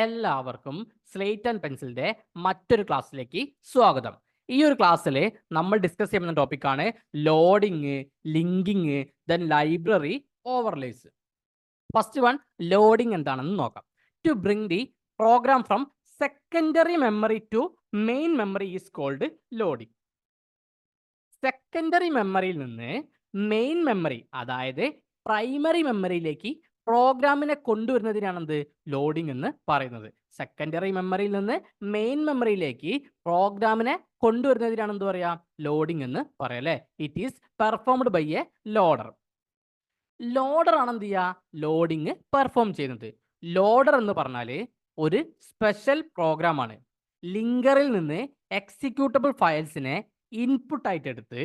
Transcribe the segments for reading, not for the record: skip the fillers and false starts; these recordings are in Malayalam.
എല്ലാവർക്കും സ്ലേറ്റ് ആൻഡ് പെൻസിലിന്റെ മറ്റൊരു ക്ലാസ്സിലേക്ക് സ്വാഗതം. ഈ ഒരു ക്ലാസ്സിൽ നമ്മൾ ഡിസ്കസ് ചെയ്യുന്ന ടോപ്പിക്കാണ് loading, linking, then library, overlays. First one, loading എന്താണെന്ന് നോക്കാം. To bring the program from secondary memory to main memory is called loading. Secondary മെമ്മറിയിൽ നിന്ന് മെയിൻ മെമ്മറി, അതായത് പ്രൈമറി മെമ്മറിയിലേക്ക് പ്രോഗ്രാമിനെ കൊണ്ടുവരുന്നതിനാണ് എന്ത് ലോഡിംഗ് എന്ന് പറയുന്നത്. സെക്കൻഡറി മെമ്മറിയിൽ നിന്ന് മെയിൻ മെമ്മറിയിലേക്ക് പ്രോഗ്രാമിനെ കൊണ്ടുവരുന്നതിനാണ് എന്ത് പറയാ ലോഡിംഗ് എന്ന് പറയാം അല്ലെ. It is performed by a loader. Loader ആണ് എന്ത് ചെയ്യുക ലോഡിംഗ് പെർഫോം ചെയ്യുന്നത്. ലോഡർ എന്ന് പറഞ്ഞാൽ ഒരു സ്പെഷ്യൽ പ്രോഗ്രാം ആണ്. ലിങ്കറിൽ നിന്ന് എക്സിക്യൂട്ടബിൾ ഫയൽസിനെ ഇൻപുട്ട് ആയിട്ട് എടുത്ത്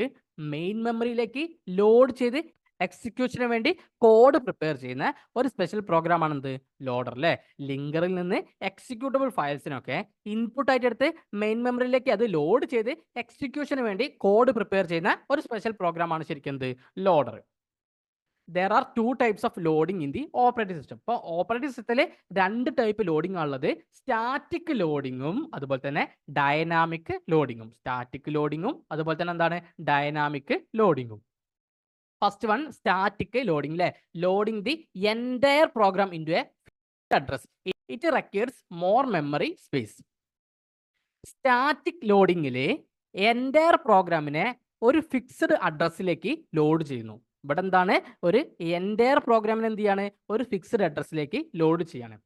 മെയിൻ മെമ്മറിയിലേക്ക് ലോഡ് ചെയ്ത് എക്സിക്യൂഷന് വേണ്ടി കോഡ് പ്രിപ്പയർ ചെയ്യുന്ന ഒരു സ്പെഷ്യൽ പ്രോഗ്രാം ആണ് എന്ത് ലോഡർ അല്ലേ. ലിങ്കറിൽ നിന്ന് എക്സിക്യൂട്ടബിൾ ഫയൽസിനൊക്കെ ഇൻപുട്ട് ആയിട്ട് എടുത്ത് മെയിൻ മെമ്മറിയിലേക്ക് അത് ലോഡ് ചെയ്ത് എക്സിക്യൂഷന് വേണ്ടി കോഡ് പ്രിപ്പയർ ചെയ്യുന്ന ഒരു സ്പെഷ്യൽ പ്രോഗ്രാം ആണ് ശരിക്കും എന്ത് loader. There are two types of loading in the operating system. ഇപ്പോൾ ഓപ്പറേറ്റിംഗ് സിസ്റ്റത്തിൽ രണ്ട് ടൈപ്പ് ലോഡിംഗ് ആണുള്ളത്. സ്റ്റാറ്റിക് ലോഡിങ്ങും അതുപോലെ തന്നെ ഡയനാമിക് ലോഡിങ്ങും. സ്റ്റാറ്റിക് ലോഡിങ്ങും അതുപോലെ തന്നെ എന്താണ് ഡയനാമിക് ലോഡിങ്ങും. ഫസ്റ്റ് വൺ സ്റ്റാറ്റിക് ലോഡിംഗ് അല്ലേ. Loading the entire program in to a address. It requires more memory space. Static ലോഡിങ്ങിൽ എൻറ്റയർ പ്രോഗ്രാമിനെ ഒരു ഫിക്സ്ഡ് അഡ്രസ്സിലേക്ക് ലോഡ് ചെയ്യുന്നു. ഇവിടെ എന്താണ് ഒരു എൻറ്റയർ പ്രോഗ്രാമിന് എന്ത് ചെയ്യാണ് ഒരു ഫിക്സ്ഡ് അഡ്രസ്സിലേക്ക് ലോഡ് ചെയ്യാണ്.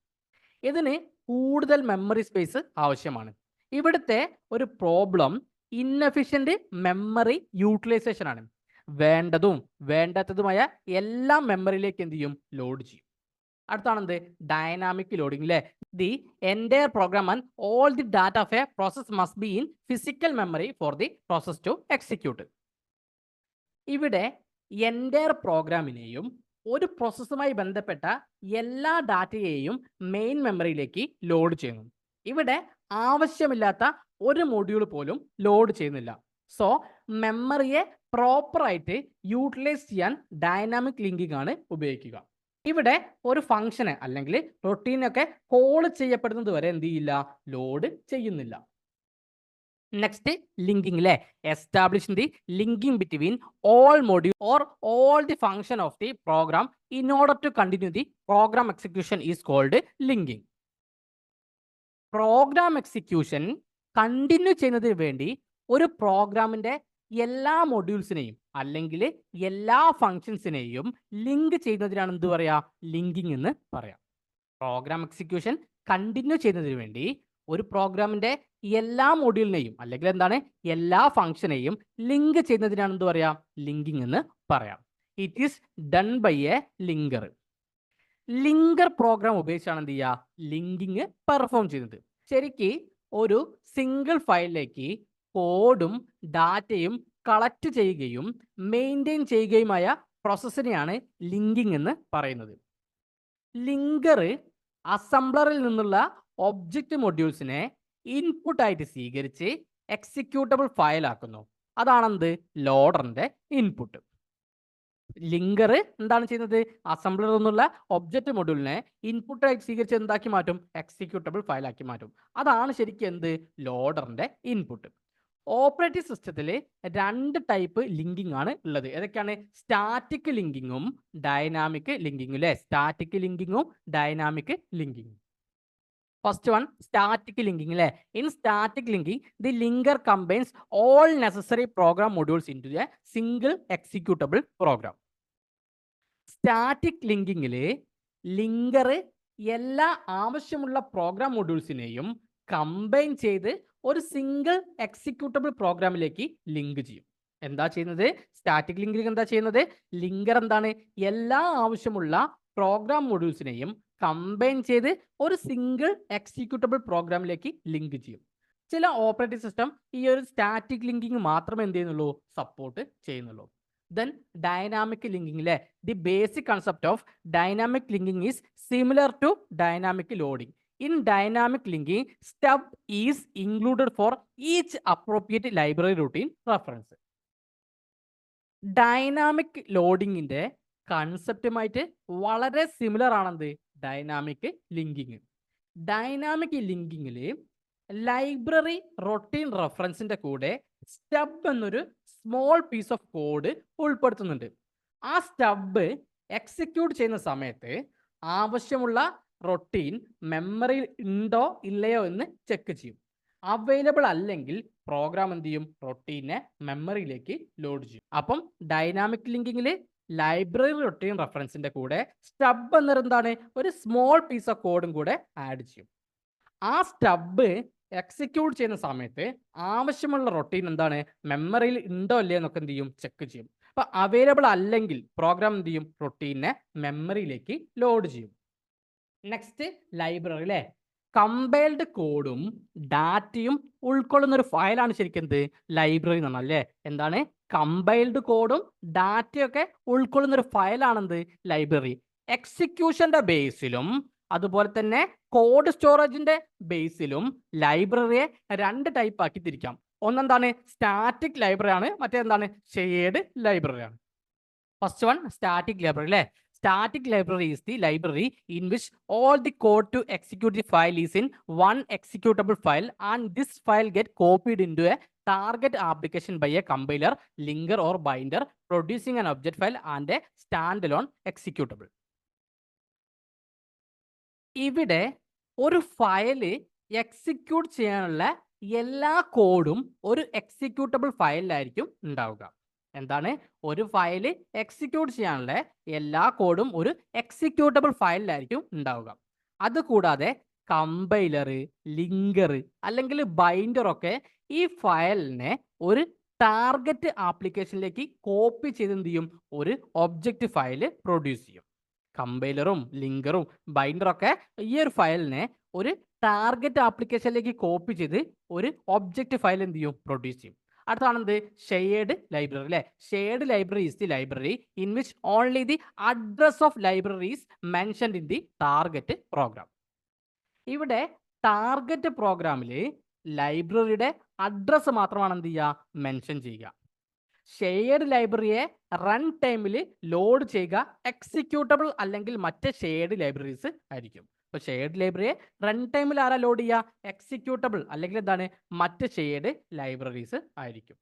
ഇതിന് കൂടുതൽ മെമ്മറി സ്പേസ് ആവശ്യമാണ്. ഇവിടുത്തെ ഒരു പ്രോബ്ലം ഇൻഎഫിഷ്യന്റ് മെമ്മറി യൂട്ടിലൈസേഷൻ ആണ്. വേണ്ടതും വേണ്ടാത്തതുമായ എല്ലാ മെമ്മറിയിലേക്ക് എന്ത് ചെയ്യും ലോഡ് ചെയ്യും. അടുത്താണ് എന്ത് ഡയനാമിക് ലോഡിംഗ് അല്ലേ. The entire program and all the data of a process must be in physical memory for the process to execute. ഇവിടെ എൻറ്റയർ പ്രോഗ്രാമിനെയും ഒരു പ്രോസസ്സുമായി ബന്ധപ്പെട്ട എല്ലാ ഡാറ്റയെയും മെയിൻ മെമ്മറിയിലേക്ക് ലോഡ് ചെയ്യുന്നു. ഇവിടെ ആവശ്യമില്ലാത്ത ഒരു മൊഡ്യൂൾ പോലും ലോഡ് ചെയ്യുന്നില്ല. സോ മെമ്മറിയെ പ്രോപ്പറായിട്ട് യൂട്ടിലൈസ് ചെയ്യാൻ ഡൈനാമിക് ലിങ്കിങ് ആണ് ഉപയോഗിക്കുക. ഇവിടെ ഒരു ഫംഗ്ഷന് അല്ലെങ്കിൽ റൊട്ടീനൊക്കെ കോൾ ചെയ്യപ്പെടുന്നത് വരെ എന്ത് ചെയ്യില്ല ലോഡ് ചെയ്യുന്നില്ല. നെക്സ്റ്റ് ലിങ്കിങ് അല്ലേ. Establish the linking between all module or all the function of the program in order to continue the program execution is called linking. Program execution continue ചെയ്യുന്നതിന് വേണ്ടി ഒരു പ്രോഗ്രാമിന്റെ എല്ലാ മൊഡ്യൂൾസിനെയും അല്ലെങ്കിൽ എല്ലാ ഫങ്ഷൻസിനെയും ലിങ്ക് ചെയ്യുന്നതിനാണ് എന്ത് പറയാ ലിങ്കിങ് എന്ന് പറയാം. പ്രോഗ്രാം എക്സിക്യൂഷൻ കണ്ടിന്യൂ ചെയ്യുന്നതിന് വേണ്ടി ഒരു പ്രോഗ്രാമിന്റെ എല്ലാ മൊഡ്യൂളിനെയും അല്ലെങ്കിൽ എന്താണ് എല്ലാ ഫംഗ്ഷനെയും ലിങ്ക് ചെയ്യുന്നതിനാണ് എന്ത് പറയാ ലിങ്കിങ് എന്ന് പറയാം. It is done by a linker. Linker program ഉപയോഗിച്ചാണ് എന്ത് ചെയ്യുക ലിങ്കിങ് പെർഫോം ചെയ്യുന്നത്. ശരിക്ക് ഒരു സിംഗിൾ ഫയലിലേക്ക് കോഡും ഡാറ്റയും കളക്ട് ചെയ്യുകയും മെയിൻറ്റെയിൻ ചെയ്യുകയുമായ പ്രോസസ്സിനെയാണ് ലിങ്കിങ് എന്ന് പറയുന്നത്. ലിങ്കർ അസംബ്ലറിൽ നിന്നുള്ള ഒബ്ജക്റ്റ് മൊഡ്യൂൾസിനെ ഇൻപുട്ട് ആയിട്ട് സ്വീകരിച്ച് എക്സിക്യൂട്ടബിൾ ഫയൽ ആക്കുന്നു. അതാണെന്ത് ലോഡറിന്റെ ഇൻപുട്ട്. ലിങ്കർ എന്താണ് ചെയ്യുന്നത് അസംബ്ലറിൽ നിന്നുള്ള ഒബ്ജക്റ്റ് മൊഡ്യൂളിനെ ഇൻപുട്ട് ആയിട്ട് സ്വീകരിച്ച് എന്താക്കി മാറ്റും എക്സിക്യൂട്ടബിൾ ഫയൽ ആക്കി മാറ്റും. അതാണ് ശരിക്കും എന്ത് ലോഡറിന്റെ ഇൻപുട്ട്. ഓപ്പറേറ്റിംഗ് സിസ്റ്റത്തിൽ രണ്ട് ടൈപ്പ് ലിങ്കിങ് ആണ് ഉള്ളത്. ഏതൊക്കെയാണ് സ്റ്റാറ്റിക് ലിങ്കിങ്ങും ഡൈനാമിക് ലിങ്കിങ്ങും അല്ലെ. സ്റ്റാറ്റിക് ലിങ്കിങ്ങും ഡൈനാമിക് ലിങ്കിങ്ങും. ഫസ്റ്റ് വൺ സ്റ്റാറ്റിക് ലിങ്കിങ് അല്ലെ. In static linking the linker combines all necessary program modules in to a single executable program. Static ലിങ്കിങ്ങിൽ ലിങ്കർ എല്ലാ ആവശ്യമുള്ള പ്രോഗ്രാം മൊഡ്യൂൾസിനെയും കമ്പൈൻ ചെയ്ത് ഒരു സിംഗിൾ എക്സിക്യൂട്ടബിൾ പ്രോഗ്രാമിലേക്ക് ലിങ്ക് ചെയ്യും. എന്താ ചെയ്യുന്നത് സ്റ്റാറ്റിക് ലിങ്കിങ് എന്താ ചെയ്യുന്നത് ലിങ്കർ എന്താണ് എല്ലാ ആവശ്യമുള്ള പ്രോഗ്രാം മൊഡ്യൂൾസിനെയും കമ്പൈൻ ചെയ്ത് ഒരു സിംഗിൾ എക്സിക്യൂട്ടബിൾ പ്രോഗ്രാമിലേക്ക് ലിങ്ക് ചെയ്യും. ചില ഓപ്പറേറ്റിംഗ് സിസ്റ്റം ഈ ഒരു സ്റ്റാറ്റിക് ലിങ്കിങ് മാത്രമേ എന്ത് ചെയ്യുന്നുള്ളൂ സപ്പോർട്ട് ചെയ്യുന്നുള്ളൂ. ദെൻ ഡൈനാമിക് ലിങ്കിങ് അല്ലേ. The basic concept of dynamic linking is similar to dynamic loading. In dynamic linking, stub is included for each appropriate library routine reference. Dynamic ലോഡിങ്ങിന്റെ കൺസെപ്റ്റുമായിട്ട് വളരെ സിമിലർ ആണെന്ത് ഡൈനാമിക് ലിങ്കിങ്. ഡൈനാമിക് ലിങ്കിങ്ങിൽ ലൈബ്രറി റൊട്ടീൻ റെഫറൻസിന്റെ കൂടെ സ്റ്റബ് എന്നൊരു സ്മോൾ പീസ് ഓഫ് കോഡ് ഉൾപ്പെടുത്തുന്നുണ്ട്. ആ സ്റ്റബ് എക്സിക്യൂട്ട് ചെയ്യുന്ന സമയത്ത് ആവശ്യമുള്ള റൊട്ടീൻ മെമ്മറിയിൽ ഉണ്ടോ ഇല്ലയോ എന്ന് ചെക്ക് ചെയ്യും. അവൈലബിൾ അല്ലെങ്കിൽ പ്രോഗ്രാം എന്ത് ചെയ്യും? റൊട്ടീനെ മെമ്മറിയിലേക്ക് ലോഡ് ചെയ്യും. അപ്പം ഡൈനാമിക് ലിങ്കിങ്ങിൽ ലൈബ്രറി റൊട്ടീൻ റെഫറൻസിന്റെ കൂടെ സ്റ്റബ് എന്നൊരെന്താണ് ഒരു സ്മോൾ പീസ് ഓഫ് കോഡും കൂടെ ആഡ് ചെയ്യും. ആ സ്റ്റബ് എക്സിക്യൂട്ട് ചെയ്യുന്ന സമയത്ത് ആവശ്യമുള്ള റൊട്ടീൻ എന്താണ് മെമ്മറിയിൽ ഉണ്ടോ ഇല്ലയോ എന്നൊക്കെ എന്ത് ചെയ്യും? ചെക്ക് ചെയ്യും. അപ്പൊ അവൈലബിൾ അല്ലെങ്കിൽ പ്രോഗ്രാം എന്ത് ചെയ്യും? റൊട്ടീനെ മെമ്മറിയിലേക്ക് ലോഡ് ചെയ്യും. നെക്സ്റ്റ് ലൈബ്രറി അല്ലേ. കമ്പൈൽഡ് കോഡും ഡാറ്റയും ഉൾക്കൊള്ളുന്ന ഒരു ഫയലാണ് ശരിക്കും എന്ത്? ലൈബ്രറി എന്ന് പറഞ്ഞാൽ അല്ലേ. എന്താണ്? കമ്പൈൽഡ് കോഡും ഡാറ്റയൊക്കെ ഉൾക്കൊള്ളുന്ന ഒരു ഫയലാണെന്ത്? ലൈബ്രറി. എക്സിക്യൂഷന്റെ ബേസിലും അതുപോലെ തന്നെ കോഡ് സ്റ്റോറേജിന്റെ ബേസിലും ലൈബ്രറിയെ രണ്ട് ടൈപ്പ് ആക്കി തിരിക്കാം. ഒന്നെന്താണ്? സ്റ്റാറ്റിക് ലൈബ്രറി ആണ്, മറ്റേന്താണ്? ഷെയർഡ് ലൈബ്രറി ആണ്. ഫസ്റ്റ് വൺ സ്റ്റാറ്റിക് ലൈബ്രറി അല്ലേ. Static library is the library in which all the code to execute the file is in one executable file, and this file get copied into a target application by a compiler, linker or binder, producing an object file and a standalone executable. ഇവിടെ ഒരു ഫയല് എക്സിക്യൂട്ട് ചെയ്യാനുള്ള എല്ലാ കോഡും ഒരു എക്സിക്യൂട്ടബിൾ ഫയലിലായിരിക്കും ഉണ്ടാവുക. എന്താണ്? ഒരു ഫയല് എക്സിക്യൂട്ട് ചെയ്യാനുള്ള എല്ലാ കോഡും ഒരു എക്സിക്യൂട്ടബിൾ ഫയലിലായിരിക്കും ഉണ്ടാവുക. അതുകൂടാതെ കമ്പൈലർ, ലിങ്കർ അല്ലെങ്കിൽ ബൈൻഡർ ഒക്കെ ഈ ഫയലിനെ ഒരു ടാർഗറ്റ് ആപ്ലിക്കേഷനിലേക്ക് കോപ്പി ചെയ്ത് എന്ത് ചെയ്യും? ഒരു ഒബ്ജക്റ്റ് ഫയല് പ്രൊഡ്യൂസ് ചെയ്യും. കമ്പൈലറും ലിങ്കറും ബൈൻഡറും ഒക്കെ ഈ ഒരു ഫയലിനെ ഒരു ടാർഗറ്റ് ആപ്ലിക്കേഷനിലേക്ക് കോപ്പി ചെയ്ത് ഒരു ഒബ്ജക്റ്റ് ഫയൽ എന്ത് ചെയ്യും? പ്രൊഡ്യൂസ് ചെയ്യും. അടുത്താണെന്ത്? ഷെയർഡ് ലൈബ്രറി അല്ലേ. Shared library is the library in which only the address of library is mentioned in the target program. ഇവിടെ ടാർഗറ്റ് പ്രോഗ്രാമിൽ ലൈബ്രറിയുടെ അഡ്രസ് മാത്രമാണ് എന്ത് ചെയ്യുക? മെൻഷൻ ചെയ്യുക. ഷെയർഡ് ലൈബ്രറിയെ റൺ ടൈമിൽ ലോഡ് ചെയ്യുക എക്സിക്യൂട്ടബിൾ അല്ലെങ്കിൽ മറ്റ് ഷെയർഡ് ലൈബ്രറീസ് ആയിരിക്കും. അപ്പോൾ ഷെയർഡ് ലൈബ്രറിയെ റൺ ടൈമിൽ ആരാ ലോഡ് ചെയ്യുക? എക്സിക്യൂട്ടബിൾ അല്ലെങ്കിൽ എന്താണ്? മറ്റ് ഷെയർഡ് ലൈബ്രറീസ് ആയിരിക്കും.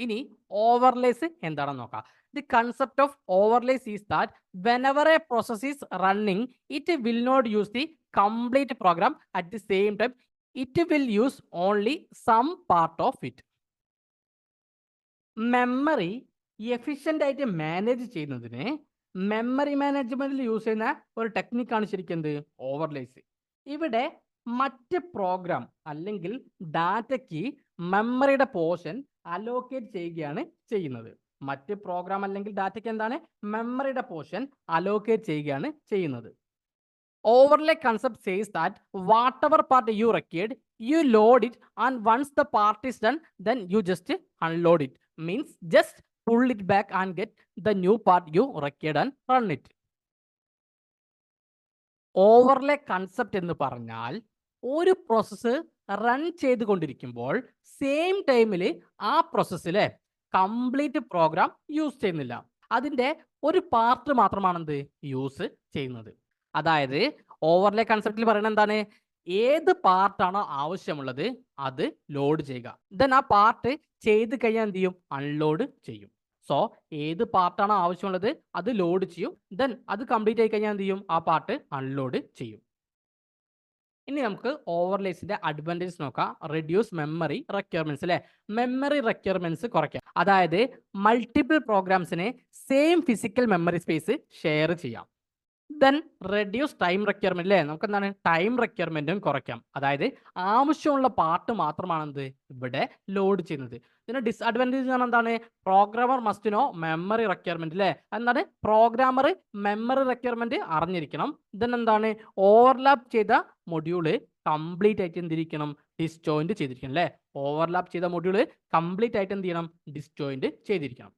ഇനി ഓവർലേസ് എന്താണെന്ന് നോക്കാം. The concept of overlays is that whenever a process is running it will not use the complete program at the same time. It will use only some part of it. Memory efficient ആയിട്ട് മാനേജ് ചെയ്യുന്നതിന് മെമ്മറി മാനേജ്മെന്റിൽ യൂസ് ചെയ്യുന്ന ഒരു ടെക്നിക്കാണ് ശരിക്കും എന്ത്? ഓവർലേസ്. ഇവിടെ മറ്റ് പ്രോഗ്രാം അല്ലെങ്കിൽ ഡാറ്റയ്ക്ക് മെമ്മറിയുടെ പോർഷൻ അലോക്കേറ്റ് ചെയ്യുകയാണ് ചെയ്യുന്നത്. മറ്റ് പ്രോഗ്രാം അല്ലെങ്കിൽ ഡാറ്റയ്ക്ക് എന്താണ്? മെമ്മറിയുടെ പോർഷൻ അലോക്കേറ്റ് ചെയ്യുകയാണ് ചെയ്യുന്നത്. Overlay concept says that whatever part you required, you load it, and once the part is done, then you just unload it. Means just pull it back and get the new part you required and run it. Overlay concept എന്ന് പറഞ്ഞാൽ ഒരു പ്രോസസ്സ് റൺ ചെയ്തുകൊണ്ടിരിക്കുമ്പോൾ സെയിം ടൈമിൽ ആ പ്രോസസ്സിലെ കംപ്ലീറ്റ് പ്രോഗ്രാം യൂസ് ചെയ്യുന്നില്ല. അതിൻ്റെ ഒരു പാർട്ട് മാത്രമാണ് എന്ത്? യൂസ് ചെയ്യുന്നത്. അതായത് ഓവർലേ കൺസെപ്റ്റിൽ പറയുന്നത് എന്താണ്? ഏത് പാർട്ടാണോ ആവശ്യമുള്ളത് അത് ലോഡ് ചെയ്യുക. ദെൻ ആ പാർട്ട് ചെയ്ത് കഴിഞ്ഞാൽ എന്ത് ചെയ്യും? അൺലോഡ് ചെയ്യും. സോ ഏത് പാർട്ടാണോ ആവശ്യമുള്ളത് അത് ലോഡ് ചെയ്യും. ദെൻ അത് കംപ്ലീറ്റ് ആയി കഴിഞ്ഞാൽ എന്ത് ചെയ്യും? ആ പാർട്ട് അൺലോഡ് ചെയ്യും. ഇനി നമുക്ക് ഓവർലേസിന്റെ അഡ്വാൻറ്റേജ് നോക്കാം. റെഡ്യൂസ് മെമ്മറി റിക്വയർമെന്റ്സ് അല്ലെ. മെമ്മറി റിക്വയർമെന്റ്സ് കുറയ്ക്കാം. അതായത് മൾട്ടിപ്പിൾ പ്രോഗ്രാംസിനെ same physical memory space share ചെയ്യാം. ദെൻ റെഡ്യൂസ് ടൈം റിക്വയർമെന്റ് അല്ലേ. നമുക്ക് എന്താണ്? ടൈം റിക്വയർമെന്റും കുറയ്ക്കാം. അതായത് ആവശ്യമുള്ള പാർട്ട് മാത്രമാണ് എന്ത്? ഇവിടെ ലോഡ് ചെയ്യുന്നത്. ഇതിന്റെ ഡിസ്അഡ്വാൻറ്റേജ് എന്ന് പറഞ്ഞാൽ എന്താണ്? Programmer must know memory requirement അല്ലേ. എന്താണ്? പ്രോഗ്രാമർ മെമ്മറി റിക്വയർമെന്റ് അറിഞ്ഞിരിക്കണം. ദെൻ എന്താണ്? ഓവർലാപ്പ് ചെയ്ത മൊഡ്യൂള് കംപ്ലീറ്റ് ആയിട്ട് എന്തിരിക്കണം? ഡിസ്ജോയിന്റ് ചെയ്തിരിക്കണം അല്ലേ. ഓവർലാപ്പ് ചെയ്ത മൊഡ്യൂള് കംപ്ലീറ്റ് ആയിട്ട് എന്ത് ചെയ്യണം? ഡിസ്ജോയിന്റ് ചെയ്തിരിക്കണം.